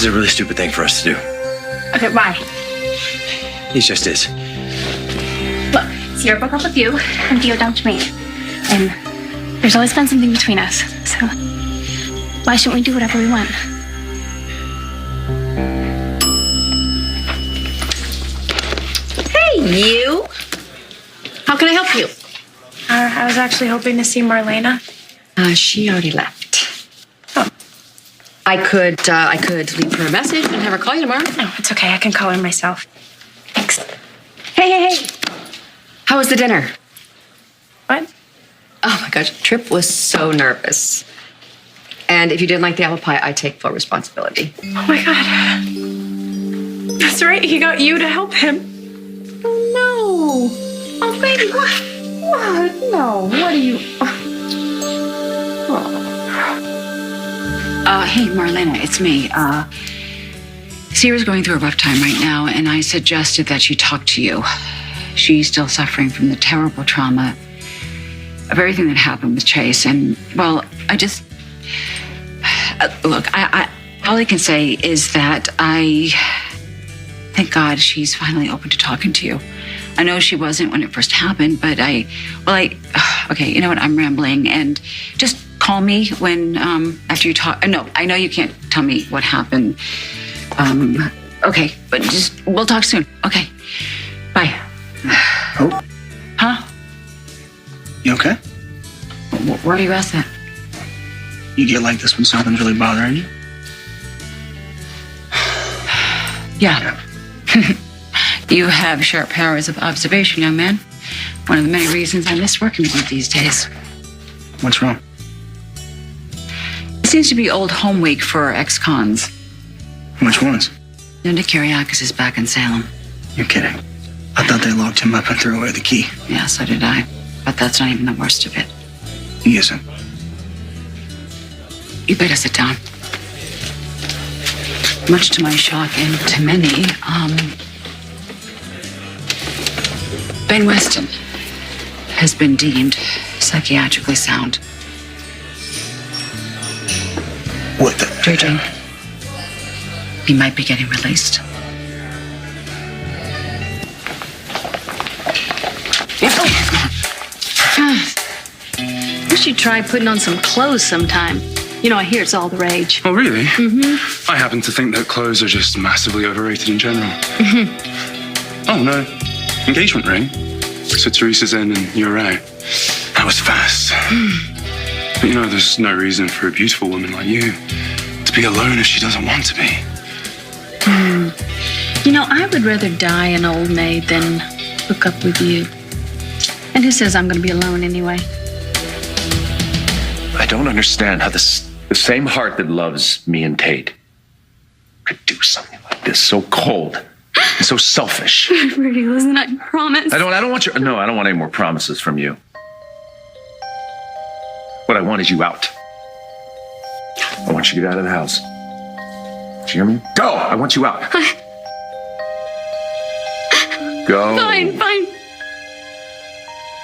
is a really stupid thing for us to do. Okay, why? He just is. Look, Sierra broke up with you, and Theo dumped me. And there's always been something between us. So why shouldn't we do whatever we want? Hey, you. How can I help you? I was actually hoping to see Marlena. She already left. Oh. I could leave her a message and have her call you tomorrow. No, it's okay. I can call her myself. Thanks. Hey. How was the dinner? What? Oh my gosh, Trip was so nervous. And if you didn't like the apple pie, I take full responsibility. Oh my God. That's right. He got you to help him. Oh no. Oh baby, what? What? No. What are you? Hey, Marlena, it's me. Sierra's going through a rough time right now, and I suggested that she talk to you. She's still suffering from the terrible trauma of everything that happened with Chase. And, well, I just... look, I all I can say is that thank God she's finally open to talking to you. I know she wasn't when it first happened, but okay, you know what? I'm rambling, and just call me when, after you talk. No, I know you can't tell me what happened. Okay, but we'll talk soon. Okay, bye. Oh, Huh? you okay? Why do you ask that? You get like this when something's really bothering you? Yeah. You have sharp powers of observation, young man. One of the many reasons I miss working with you these days. What's wrong? It seems to be old home week for our ex-cons. Which ones? Nick Kyriakis is back in Salem. You're kidding. I thought they locked him up and threw away the key. Yeah, so did I. But that's not even the worst of it. He isn't. You better sit down. Much to my shock and to many, Ben Weston has been deemed psychiatrically sound. What the? JJ, he might be getting released. Wish you'd try putting on some clothes sometime. You know, I hear it's all the rage. Oh, really? Mm-hmm. I happen to think that clothes are just massively overrated in general. Mm-hmm. Oh, no. Engagement ring. So Teresa's in and you're out. That was fast. But you know, there's no reason for a beautiful woman like you to be alone if she doesn't want to be. You know, I would rather die an old maid than hook up with you. And who says I'm going to be alone anyway? I don't understand how the same heart that loves me and Tate could do something like this, so cold and so selfish. Rudy, listen, I promise. I don't want I don't want any more promises from you. What I want is you out. I want you to get out of the house. Do you hear me? Go! I want you out. Go. Fine.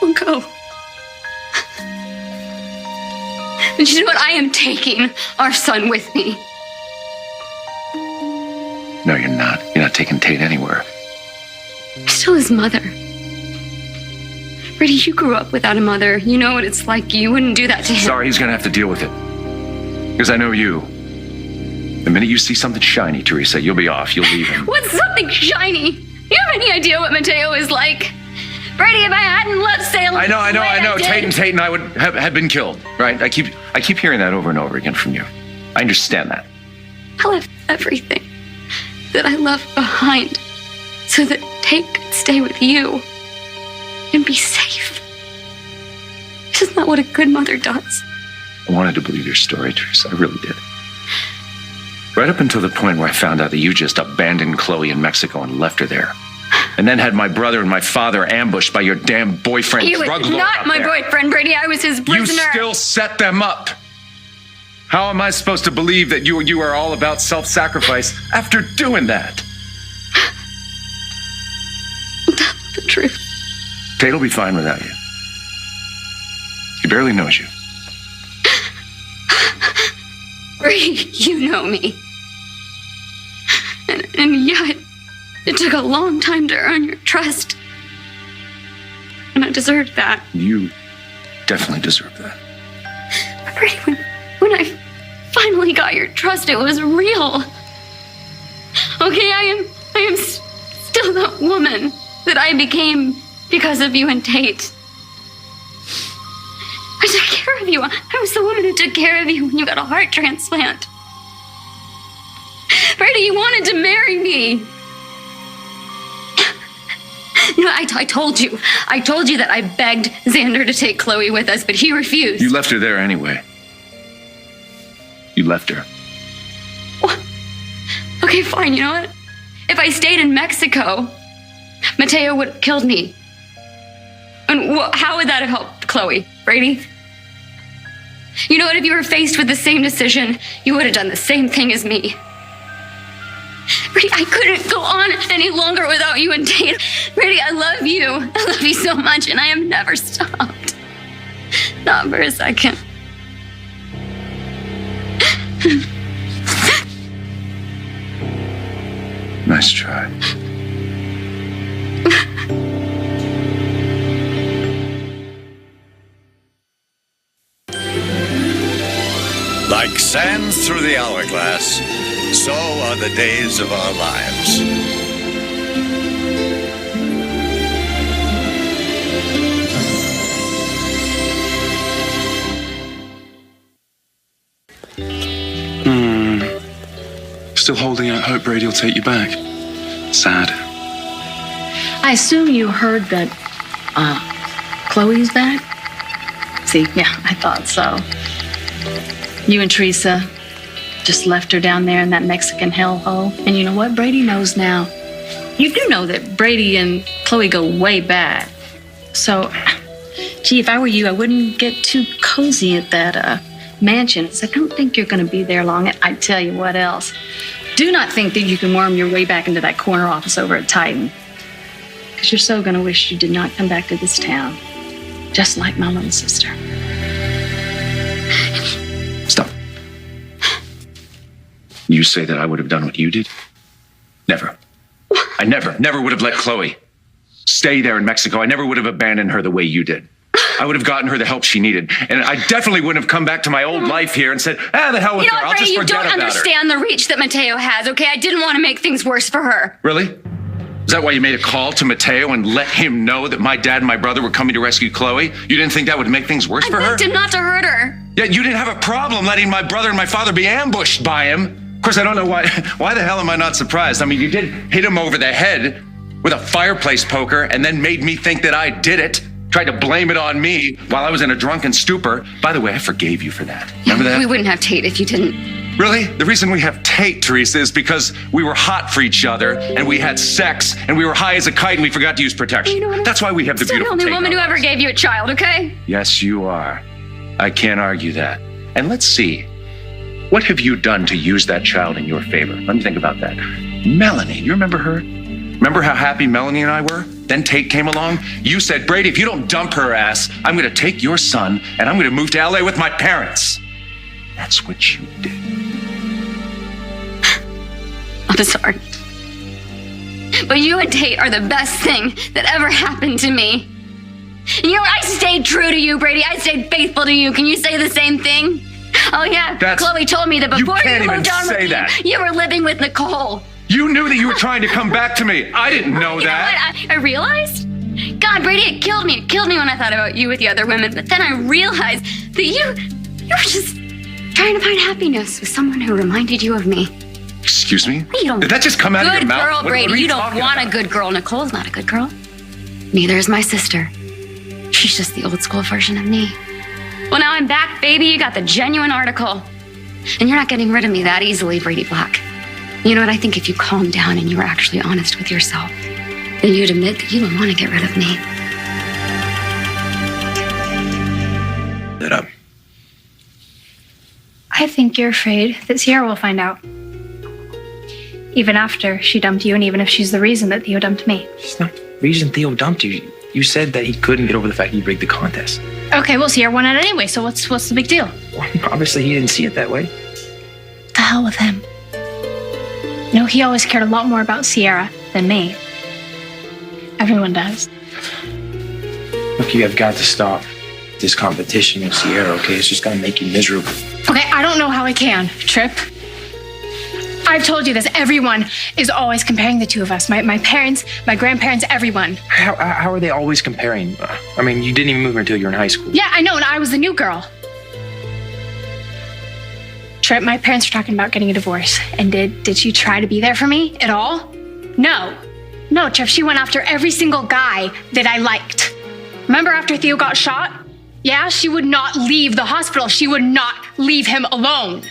I'll go. And you know what? I am taking our son with me. No, you're not. You're not taking Tate anywhere. I'm still his mother. Rudy, you grew up without a mother. You know what it's like. You wouldn't do that to him. Sorry, he's gonna have to deal with it. Because I know you. The minute you see something shiny, Teresa, you'll be off. You'll leave him. What's something shiny? You have any idea what Mateo is like? Brady, if I hadn't left Salem. I know. Tate and I would have been killed, right? I keep hearing that over and over again from you. I understand that. I left everything that I loved behind so that Tate could stay with you and be safe. Isn't that what a good mother does? I wanted to believe your story, Teresa. I really did. Right up until the point where I found out that you just abandoned Chloe in Mexico and left her there. And then had my brother and my father ambushed by your damn boyfriend. He was not my boyfriend, Brady. I was his prisoner. You still set them up. How am I supposed to believe that you are all about self-sacrifice after doing that? Tell the truth. Tate will be fine without you. He barely knows you. Brady, you know me. And yet, it took a long time to earn your trust. And I deserved that. You definitely deserve that. But Brady, when I finally got your trust, it was real. Okay, I am still that woman that I became because of you and Tate. I took care of you. I was the woman who took care of you when you got a heart transplant. Brady, you wanted to marry me. You know, I told you. I told you that I begged Xander to take Chloe with us, but he refused. You left her there anyway. You left her. What? Okay, fine. You know what? If I stayed in Mexico, Mateo would have killed me. And how would that have helped Chloe, Brady? You know what? If you were faced with the same decision, you would have done the same thing as me. Brady, I couldn't go on any longer without you and Tate. Brady, I love you. I love you so much, and I have never stopped. Not for a second. Nice try. Like sand through the hourglass, so are the days of our lives. Still holding out hope Brady will take you back. Sad. I assume you heard that Chloe's back? See, yeah, I thought so. You and Teresa just left her down there in that Mexican hellhole. And you know what? Brady knows now. You do know that Brady and Chloe go way back. So, gee, if I were you, I wouldn't get too cozy at that mansion. So I don't think you're going to be there long. I tell you what else. Do not think that you can worm your way back into that corner office over at Titan. Because you're so going to wish you did not come back to this town. Just like my little sister. Stop. You say that I would have done what you did? Never. I never would have let Chloe stay there in Mexico. I never would have abandoned her the way you did. I would have gotten her the help she needed. And I definitely wouldn't have come back to my old life here and said, the hell with You know her. what, I'll Brady, just you forget don't about her. understand the reach that Mateo has, okay? I didn't want to make things worse for her. Really? Is that why you made a call to Mateo and let him know that my dad and my brother were coming to rescue Chloe? You didn't think that would make things worse for her? I begged him not to hurt her. Yeah, you didn't have a problem letting my brother and my father be ambushed by him. Of course, I don't know why the hell am I not surprised? I mean, you did hit him over the head with a fireplace poker and then made me think that I did it. Tried to blame it on me while I was in a drunken stupor. By the way, I forgave you for that. Remember that? We wouldn't have Tate if you didn't. Really? The reason we have Tate, Teresa, is because we were hot for each other and we had sex and we were high as a kite and we forgot to use protection. You know what? That's why we have the Still beautiful the Tate only woman in who our ever lives. gave you a child, okay? Yes, you are. I can't argue that. And let's see. What have you done to use that child in your favor? Let me think about that. Melanie, you remember her? Remember how happy Melanie and I were? Then Tate came along. You said, Brady, if you don't dump her ass, I'm going to take your son and I'm going to move to LA with my parents. That's what you did. I'm sorry. But you and Tate are the best thing that ever happened to me. And you know what? I stayed true to you, Brady. I stayed faithful to you. Can you say the same thing? Oh, yeah. Chloe told me that before you can't even moved on say with that. me, you were living with Nicole. You knew that you were trying to come back to me. I didn't know You that. know what? I realized? God, Brady, it killed me. It killed me when I thought about you with the other women. But then I realized that you were just trying to find happiness with someone who reminded you of me. Excuse me? You don't. Did that just come out of your mouth? Good girl, What Brady. are You don't talking want about? a good girl. Nicole's not a good girl. Neither is my sister. She's just the old school version of me. Well, now I'm back, baby. You got the genuine article. And you're not getting rid of me that easily, Brady Black. You know what? I think if you calmed down and you were actually honest with yourself, then you'd admit that you don't want to get rid of me. That up. I think you're afraid that Sierra will find out. Even after she dumped you, and even if she's the reason that Theo dumped me. It's not the reason Theo dumped you. You said that he couldn't get over the fact you rigged the contest. Okay, well, Sierra won it anyway, so what's the big deal? Well, obviously, he didn't see it that way. The hell with him. No, he always cared a lot more about Sierra than me. Everyone does. Look, you have got to stop this competition with Sierra, okay? It's just gonna make you miserable. Okay, I don't know how I can, Trip. I've told you this. Everyone is always comparing the two of us. My parents, my grandparents, everyone. How are they always comparing? I mean, you didn't even move until you were in high school. Yeah, I know, and I was the new girl. Trip, my parents were talking about getting a divorce. And did she try to be there for me at all? No. No, Trip, she went after every single guy that I liked. Remember after Theo got shot? Yeah, she would not leave the hospital. She would not leave him alone.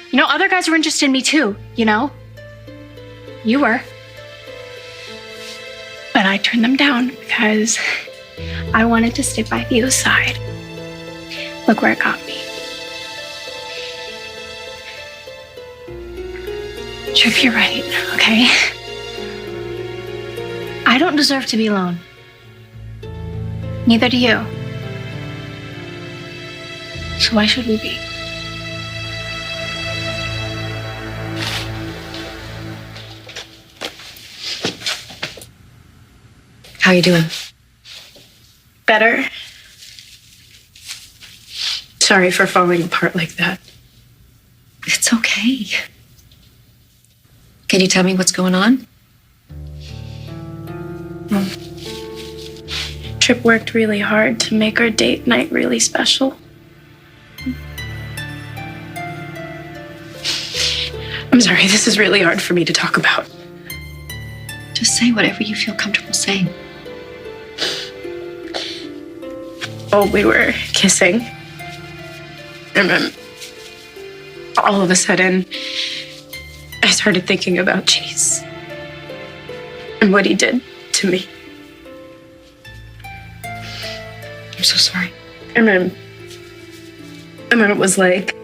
You know, other guys were interested in me too, you know? You were. But I turned them down because I wanted to stick by Theo's side. Look where it got me. Trip, you're right, okay? I don't deserve to be alone. Neither do you. So why should we be? How you doing? Better. Sorry for falling apart like that. It's okay. Can you tell me what's going on? Trip worked really hard to make our date night really special. I'm sorry, this is really hard for me to talk about. Just say whatever you feel comfortable saying. Oh, we were kissing. And then all of a sudden, I started thinking about Chase and what he did to me. I'm so sorry. And then it was like,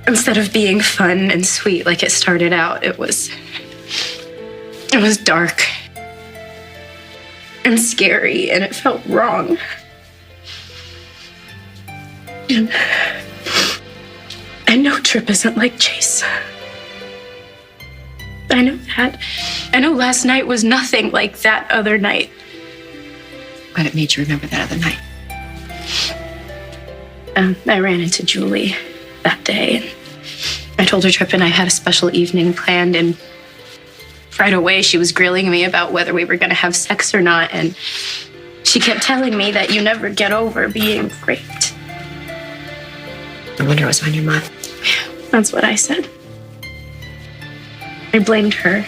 instead of being fun and sweet like it started out, it was dark and scary, and it felt wrong. And I know Trip isn't like Chase. I know that. I know last night was nothing like that other night. But it made you remember that other night. I ran into Julie that day, and I told her Trip and I had a special evening planned, and right away she was grilling me about whether we were going to have sex or not, and she kept telling me that you never get over being raped. I wonder what's on your mind. That's what I said. I blamed her.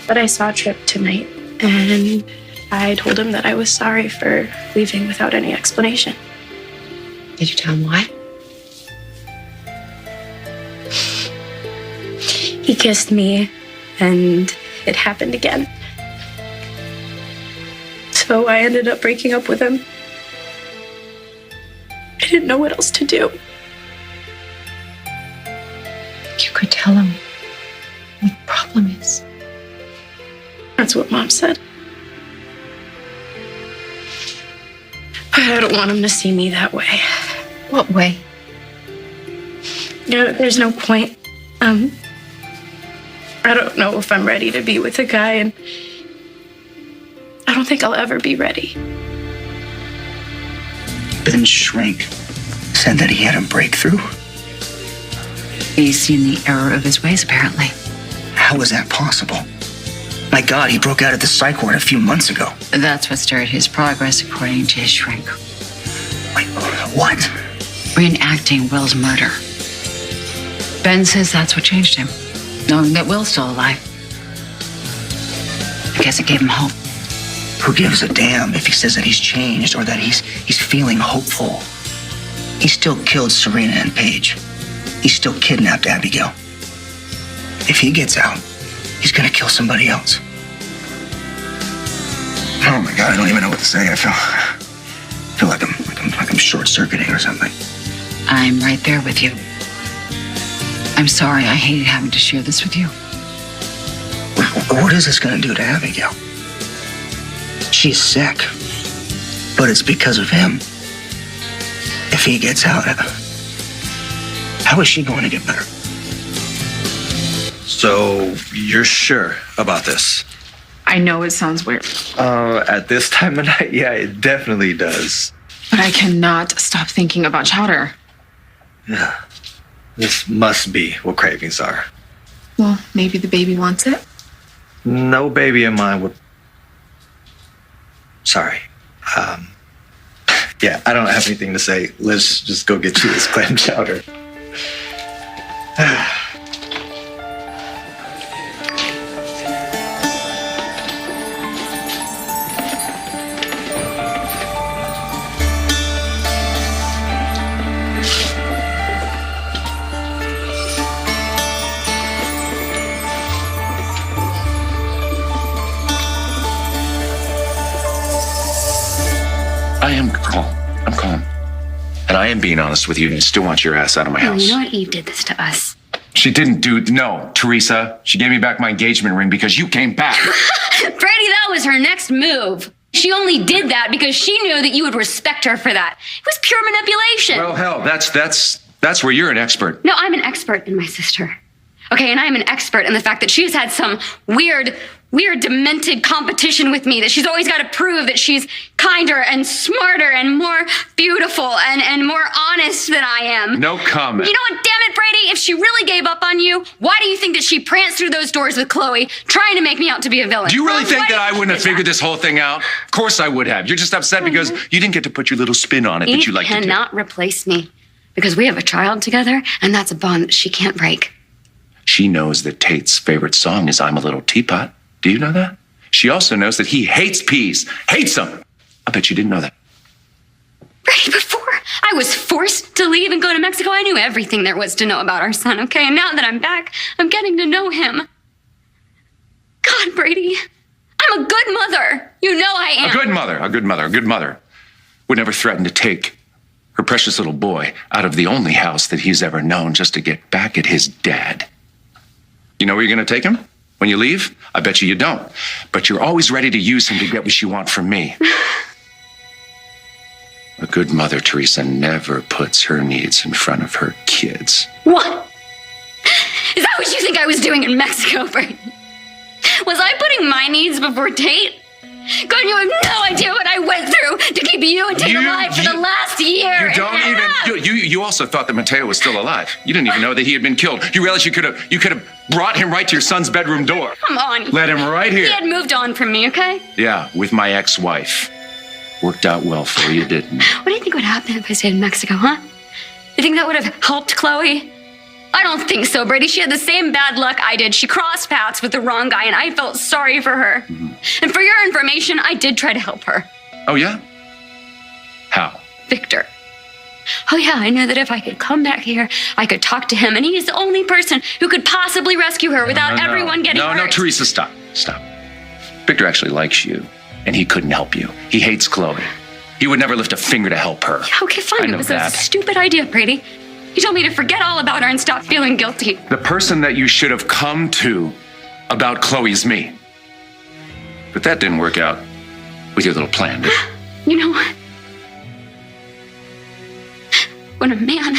But I saw Trip tonight, and I told him that I was sorry for leaving without any explanation. Did you tell him why? He kissed me, and it happened again. So I ended up breaking up with him. I didn't know what else to do. You could tell him what the problem is. That's what Mom said. But I don't want him to see me that way. What way? You know, there's no point. I don't know if I'm ready to be with a guy, and I don't think I'll ever be ready. Ben Shrink said that he had a breakthrough. He's seen the error of his ways, apparently. How is that possible? My God, he broke out at the psych ward a few months ago. That's what started his progress, according to his shrink. Wait, what? Reenacting Will's murder. Ben says that's what changed him, knowing that Will's still alive. I guess it gave him hope. Who gives a damn if he says that he's changed or that he's feeling hopeful? He still killed Serena and Paige. He still kidnapped Abigail. If he gets out, he's gonna kill somebody else. Oh my God, I don't even know what to say. I feel like I'm short-circuiting or something. I'm right there with you. I'm sorry I hated having to share this with you. What is this gonna do to Abigail? She's sick, but it's because of him. If he gets out, How is she going to get better? So you're sure about this? I know it sounds weird, At this time of night, yeah, it definitely does. but I cannot stop thinking about Chowder. Yeah. This must be what cravings are. Well, maybe the baby wants it. No baby in mind would. Sorry. Yeah, I don't have anything to say. Let's just go get you this clam chowder. I am calm. I'm calm. And I am being honest with you. I still want your ass out of my No, house. you know what? Eve did this to us. She didn't do. No, Teresa. She gave me back my engagement ring because you came back. Brady, that was her next move. She only did that because she knew that you would respect her for that. It was pure manipulation. Well, hell, that's where you're an expert. No, I'm an expert in my sister. Okay, and I'm an expert in the fact that she's had some weird, demented competition with me, that she's always got to prove that she's kinder and smarter and more beautiful and more honest than I am. No comment. You know what, damn it, Brady, if she really gave up on you, why do you think that she pranced through those doors with Chloe, trying to make me out to be a villain? Do you really Huh? think Why that do I you wouldn't have think figured this whole thing out? Of course I would have. You're just upset because you didn't get to put your little spin on it that you like to do. cannot replace me because we have a child together, and that's a bond that she can't break. She knows that Tate's favorite song is I'm a Little Teapot. Do you know that? She also knows that he hates peas. Hates them. I bet you didn't know that. Brady, before I was forced to leave and go to Mexico, I knew everything there was to know about our son, okay? And now that I'm back, I'm getting to know him. God, Brady, I'm a good mother. You know I am. A good mother would never threaten to take her precious little boy out of the only house that he's ever known just to get back at his dad. You know where you're going to take him when you leave? I bet you don't. But you're always ready to use him to get what you want from me. A good mother, Teresa, never puts her needs in front of her kids. What? Is that what you think I was doing in Mexico, Brady? Was I putting my needs before Tate? God, you have no idea what I went through to keep you and Tate alive for the last year. You don't and a half. even. You also thought that Mateo was still alive. You didn't even know that he had been killed. You realized you could have brought him right to your son's bedroom door. Come on. Let him right here. He had moved on from me, okay? Yeah, with my ex-wife. Worked out well for you, didn't it? What do you think would happen if I stayed in Mexico, huh? You think that would have helped Chloe? I don't think so, Brady. She had the same bad luck I did. She crossed paths with the wrong guy, and I felt sorry for her. Mm-hmm. And for your information, I did try to help her. Oh, yeah? How? Victor. Oh, yeah, I knew that if I could come back here, I could talk to him, and he's the only person who could possibly rescue her without everyone getting hurt. No, Teresa, stop. Victor actually likes you, and he couldn't help you. He hates Chloe. He would never lift a finger to help her. Yeah, okay, fine. I know It was that. a stupid idea, Brady. You told me to forget all about her and stop feeling guilty. The person that you should have come to about Chloe's me. But that didn't work out with your little plan, did it? You know what? When a man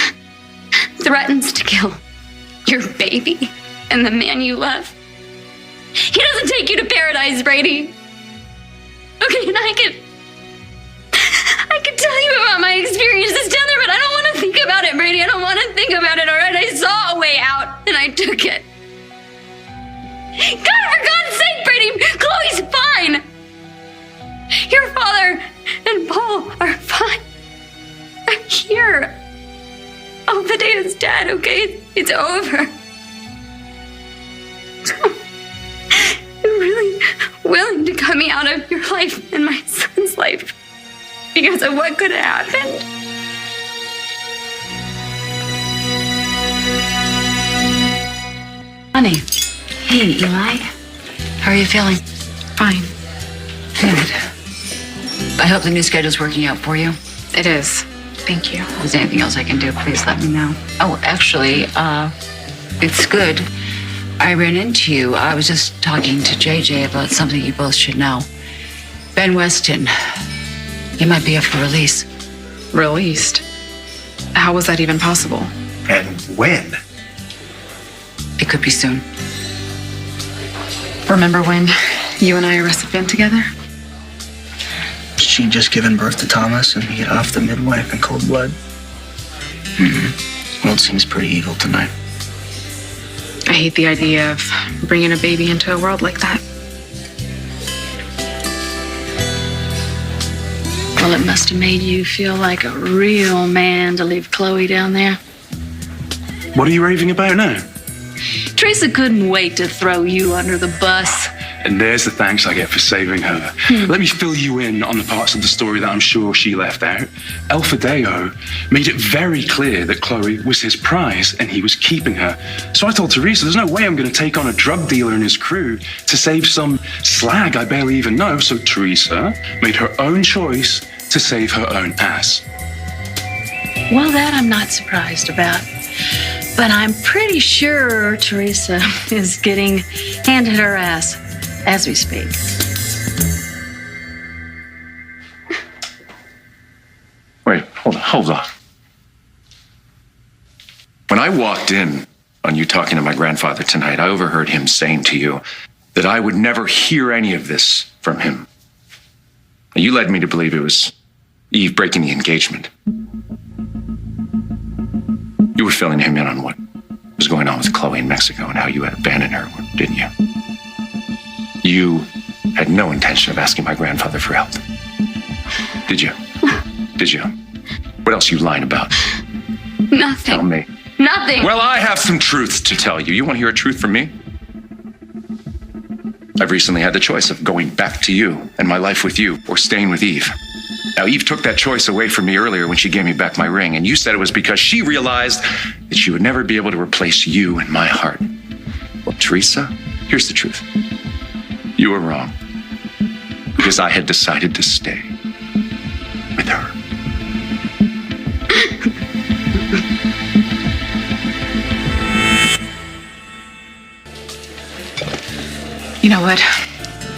threatens to kill your baby and the man you love, he doesn't take you to paradise, Brady. Okay, and I could tell you about my experiences down there, but I don't want to think about it, Brady. I don't want to think about it, all right? I saw a way out, and I took it. God, for God's sake, Brady, Chloe's fine. Your father and Paul are fine. I'm here. Oh, the day is dead, okay? It's over. You're really willing to cut me out of your life and my son's life because of what could have happened. Honey. Hey, Eli. How are you feeling? Fine. Good. I hope the new schedule's working out for you. It is. Thank you. If there's anything else I can do, please let me know. Oh, actually, it's good. I ran into you. I was just talking to JJ about something you both should know. Ben Weston. He might be up for release. Released? How was that even possible? And when? It could be soon. Remember when you and I arrested Ben together? She'd just given birth to Thomas and he got off the midwife in cold blood. World seems pretty evil tonight. I hate the idea of bringing a baby into a world like that. Well, it must have made you feel like a real man to leave Chloe down there. What are you raving about now? Teresa couldn't wait to throw you under the bus. And there's the thanks I get for saving her. Let me fill you in on the parts of the story that I'm sure she left out. El Fideo made it very clear that Chloe was his prize and he was keeping her. So I told Teresa, there's no way I'm going to take on a drug dealer and his crew to save some slag I barely even know. So Teresa made her own choice to save her own ass. Well, that I'm not surprised about. But I'm pretty sure Teresa is getting handed her ass as we speak. Wait, hold on. When I walked in on you talking to my grandfather tonight, I overheard him saying to you that I would never hear any of this from him. You led me to believe it was Eve breaking the engagement. You were filling him in on what was going on with Chloe in Mexico and how you had abandoned her, didn't you? You had no intention of asking my grandfather for help. Did you? Did you? What else are you lying about? Nothing. Tell me. Nothing. Well, I have some truths to tell you. You want to hear a truth from me? I've recently had the choice of going back to you and my life with you or staying with Eve. Now, Eve took that choice away from me earlier when she gave me back my ring, and you said it was because she realized that she would never be able to replace you in my heart. Well, Teresa, here's the truth. You were wrong. Because I had decided to stay with her. You know what?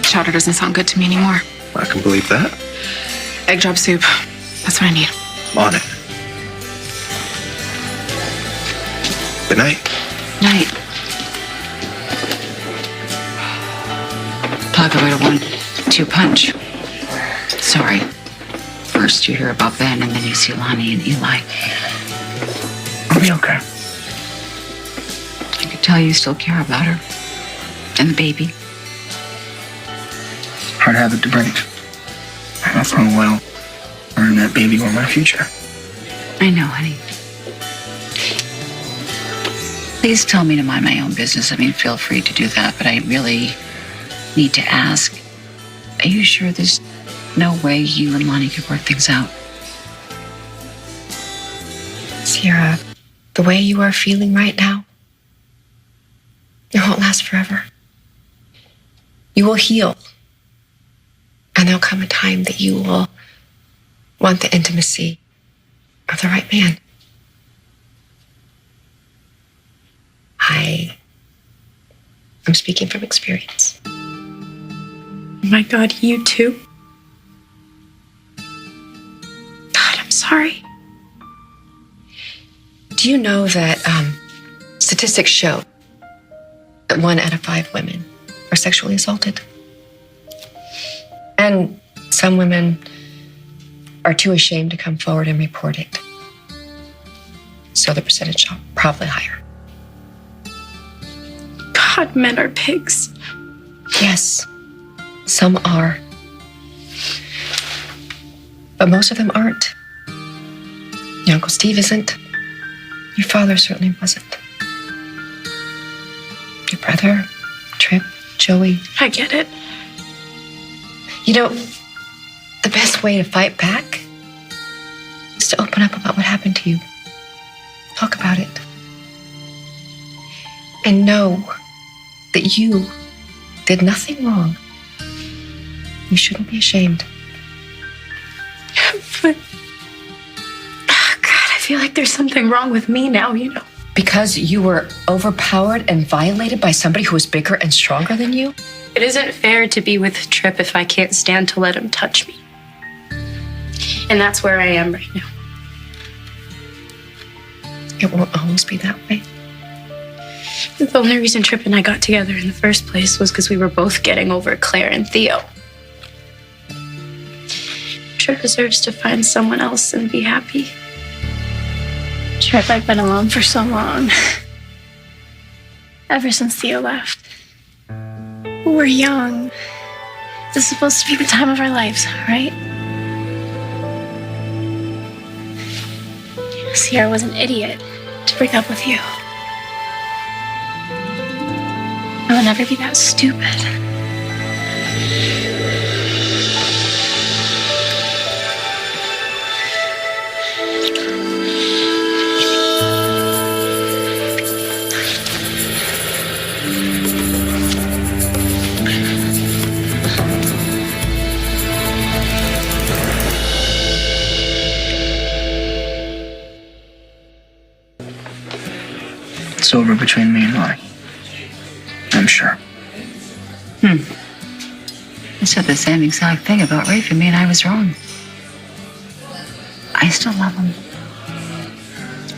Chowder doesn't sound good to me anymore. I can believe that. Egg drop soup. That's what I need. On it. Good night. Night. Plaga with a 1-2 punch. Sorry. First you hear about Ben, and then you see Lonnie and Eli. I'll be okay. I could tell you still care about her. And the baby. Hard habit to break. For a while, her and that baby were my future. I know, honey. Please tell me to mind my own business. I mean, feel free to do that, but I really need to ask. Are you sure there's no way you and Lonnie could work things out? Sierra, the way you are feeling right now, it won't last forever. You will heal. And there'll come a time that you will want the intimacy of the right man. I'm speaking from experience. Oh my God, you too? God, I'm sorry. Do you know that statistics show that 1 out of 5 women are sexually assaulted? And some women are too ashamed to come forward and report it. So the percentage is probably higher. God, men are pigs. Yes, some are. But most of them aren't. Your Uncle Steve isn't. Your father certainly wasn't. Your brother, Trip, Joey. I get it. You know, the best way to fight back is to open up about what happened to you. Talk about it. And know that you did nothing wrong. You shouldn't be ashamed. But, oh God, I feel like there's something wrong with me now, you know. Because you were overpowered and violated by somebody who was bigger and stronger than you? It isn't fair to be with Trip if I can't stand to let him touch me. And that's where I am right now. It won't always be that way. The only reason Trip and I got together in the first place was because we were both getting over Claire and Theo. Trip deserves to find someone else and be happy. Trip, I've been alone for so long. Ever since Theo left. We're young. This is supposed to be the time of our lives, right? Sierra was an idiot to break up with you. I will never be that stupid. It's over between me and Lonnie. I'm sure. I said the same exact thing about Rafe and me, and I was wrong. I still love him.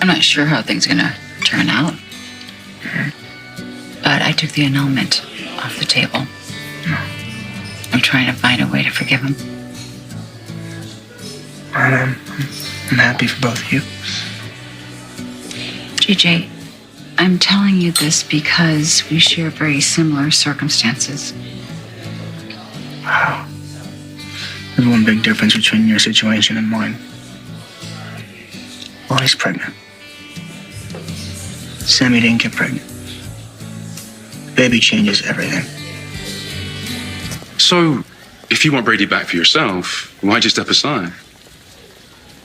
I'm not sure how things are gonna turn out. But I took the annulment off the table. I'm trying to find a way to forgive him. I'm happy for both of you. JJ, I'm telling you this because we share very similar circumstances. Wow. There's one big difference between your situation and mine. Lonnie's pregnant. Sammy didn't get pregnant. Baby changes everything. So, if you want Brady back for yourself, why'd you step aside?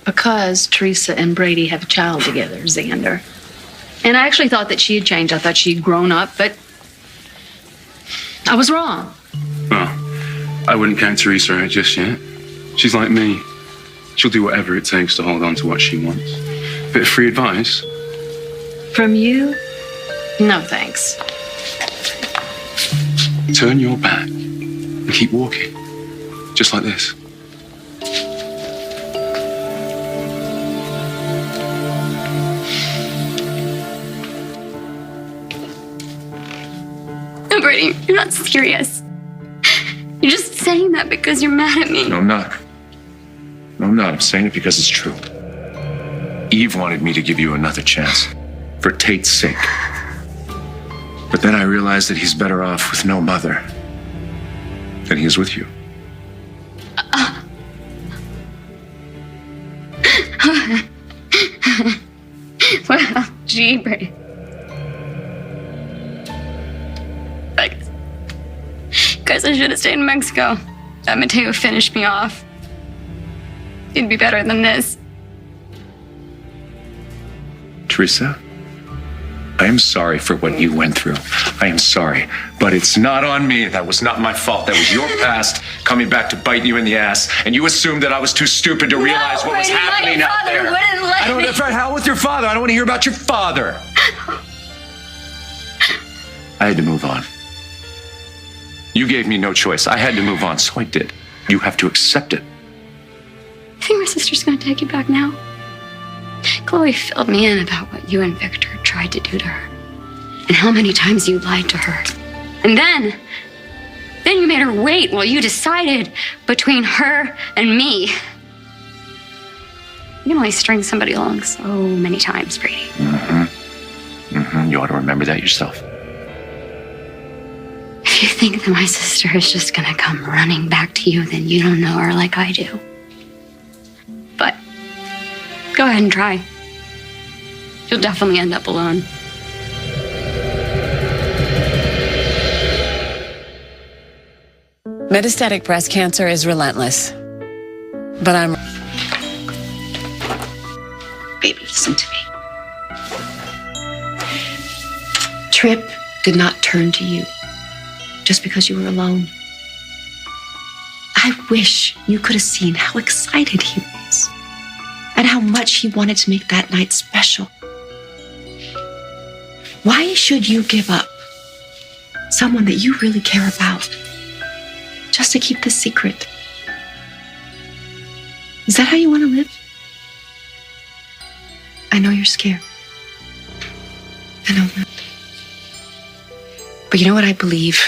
Because Teresa and Brady have a child together, Xander. And I actually thought that she had changed. I thought she'd grown up, but I was wrong. Well, I wouldn't count Teresa out just yet. She's like me. She'll do whatever it takes to hold on to what she wants. Bit of free advice. From you? No, thanks. Turn your back and keep walking. Just like this. No, Brady, you're not serious. You're just saying that because you're mad at me. No, I'm not. No, I'm not. I'm saying it because it's true. Eve wanted me to give you another chance. For Tate's sake. But then I realized that he's better off with no mother than he is with you. Well, gee, Brady. Guess I should have stayed in Mexico. That Mateo finished me off. It'd be better than this. Teresa, I am sorry for what you went through. I am sorry, but it's not on me. That was not my fault. That was your past coming back to bite you in the ass, and you assumed that I was too stupid to realize what was happening out there. I don't know if I hell with your father. I don't want to hear about your father. I had to move on. You gave me no choice. I had to move on, so I did. You have to accept it. I think my sister's gonna take you back now. Chloe filled me in about what you and Victor tried to do to her. And how many times you lied to her. And then you made her wait while you decided between her and me. You can only string somebody along so many times, Brady. You ought to remember that yourself. If you think that my sister is just gonna come running back to you, then you don't know her like I do. But go ahead and try. You'll definitely end up alone. Metastatic breast cancer is relentless. But I'm... Baby, listen to me. Trip did not turn to you just because you were alone. I wish you could have seen how excited he was and how much he wanted to make that night special. Why should you give up someone that you really care about just to keep this secret? Is that how you want to live? I know you're scared. I know that. But you know what I believe?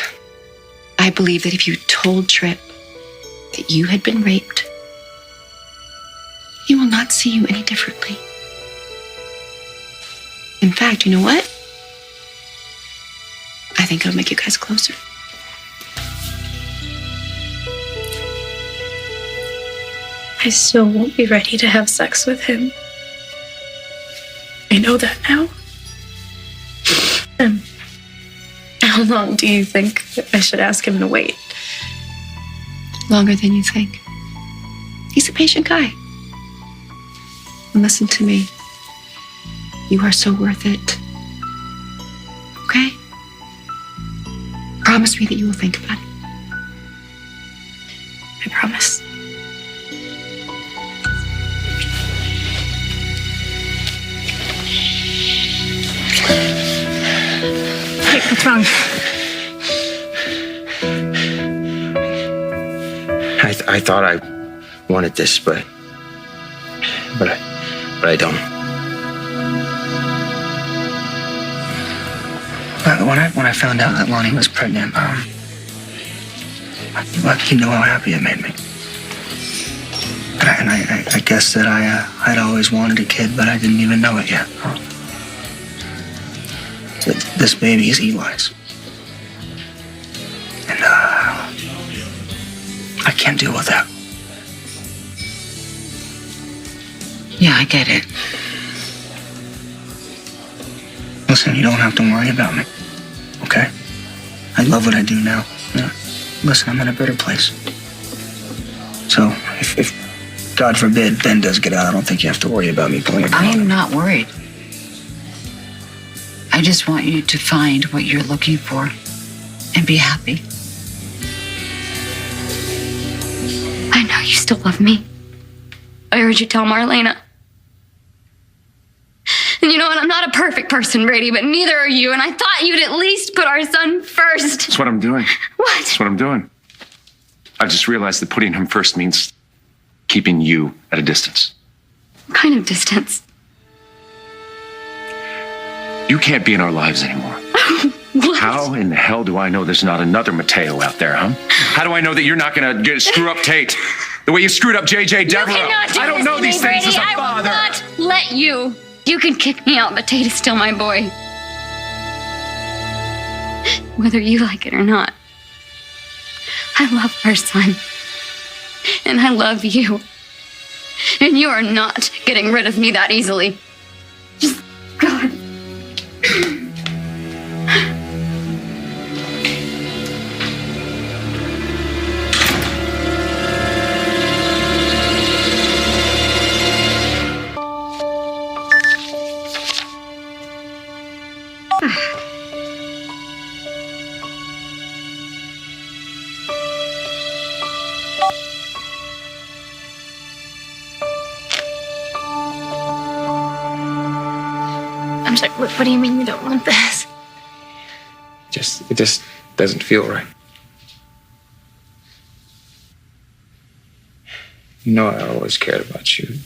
I believe that if you told Tripp that you had been raped, he will not see you any differently. In fact, you know what? I think it'll make you guys closer. I still won't be ready to have sex with him. I know that now. How long do you think I should ask him to wait? Longer than you think. He's a patient guy. And listen to me. You are so worth it. Okay? Promise me that you will think about it. I promise. Hey, what's wrong? I thought I wanted this, but I don't. When I found out that Lonnie was pregnant, you know how happy it made me. And I guess that I'd always wanted a kid, but I didn't even know it yet. This baby is Eli's. And I can't deal with that. Yeah, I get it. Listen, you don't have to worry about me, okay? I love what I do now. Yeah. Listen, I'm in a better place. So, if God forbid Ben does get out, I don't think you have to worry about me pulling it. I am not worried. I just want you to find what you're looking for and be happy. I know you still love me. I heard you tell Marlena. And you know what? I'm not a perfect person, Brady, but neither are you. And I thought you'd at least put our son first. That's what I'm doing. What? That's what I'm doing. I just realized that putting him first means keeping you at a distance. What kind of distance? You can't be in our lives anymore. What? How in the hell do I know there's not another Mateo out there, huh? How do I know that you're not going to screw up Tate the way you screwed up JJ Devereaux? I don't know these things as a father. I will not let you. You can kick me out, but Tate is still my boy. Whether you like it or not. I love our son. And I love you. And you are not getting rid of me that easily. Just, God. I'm sorry, what do you mean you don't want this? It just doesn't feel right. You know, I always cared about you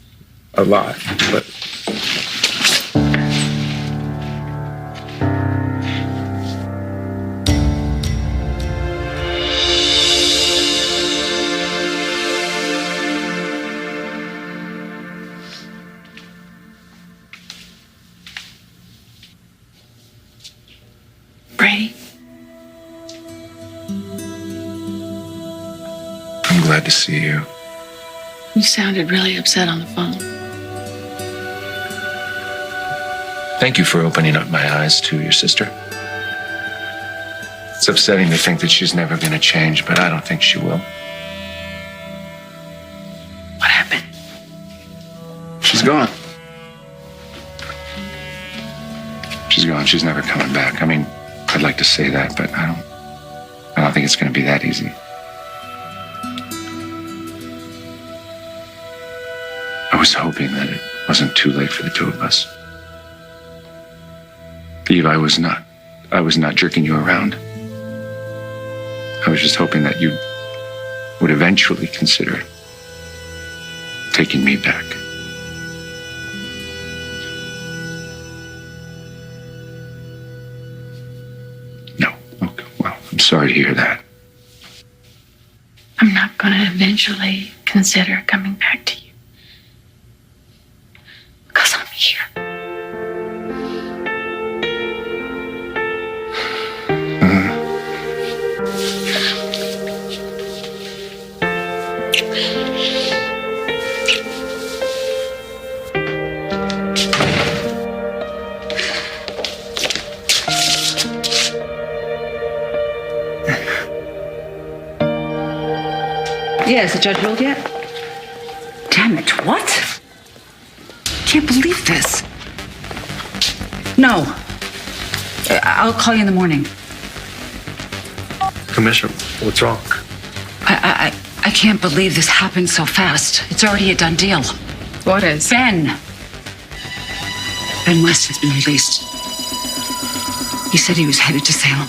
a lot, but Brady? I'm glad to see you. You sounded really upset on the phone. Thank you for opening up my eyes to your sister. It's upsetting to think that she's never going to change, but I don't think she will. What happened? She's gone. She's gone. She's never coming back. I mean, I'd like to say that, but I don't think it's going to be that easy. I was hoping that it wasn't too late for the two of us. Eve, I was not jerking you around. I was just hoping that you would eventually consider taking me back. sorry to hear that. I'm not going to eventually consider coming back to you. Because I'm here. Yeah, is the judge ruled yet? Damn it, what? Can't believe this. No. I'll call you in the morning. Commissioner, what's wrong? I can't believe this happened so fast. It's already a done deal. What is? Ben West has been released. He said he was headed to Salem.